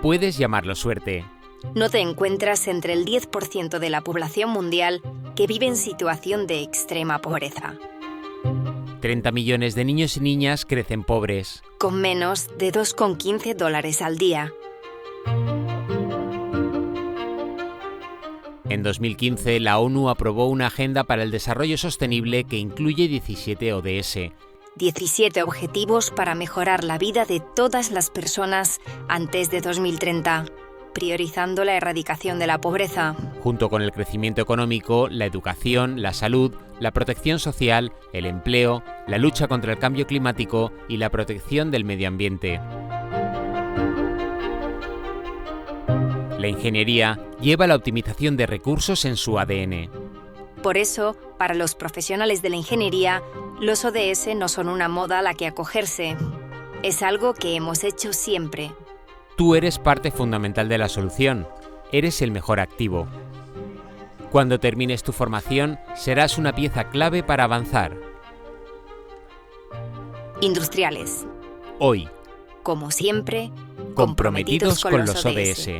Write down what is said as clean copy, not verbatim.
puedes llamarlo suerte. No te encuentras entre el 10% de la población mundial que vive en situación de extrema pobreza. 30 millones de niños y niñas crecen pobres. Con menos de $2,15 al día. En 2015, la ONU aprobó una Agenda para el Desarrollo Sostenible que incluye 17 ODS. 17 objetivos para mejorar la vida de todas las personas antes de 2030, priorizando la erradicación de la pobreza. Junto con el crecimiento económico, la educación, la salud, la protección social, el empleo, la lucha contra el cambio climático y la protección del medio ambiente. La ingeniería lleva la optimización de recursos en su ADN. Por eso, para los profesionales de la ingeniería, los ODS no son una moda a la que acogerse. Es algo que hemos hecho siempre. Tú eres parte fundamental de la solución. Eres el mejor activo. Cuando termines tu formación, serás una pieza clave para avanzar. Industriales. Hoy, Como siempre, comprometidos con los ODS.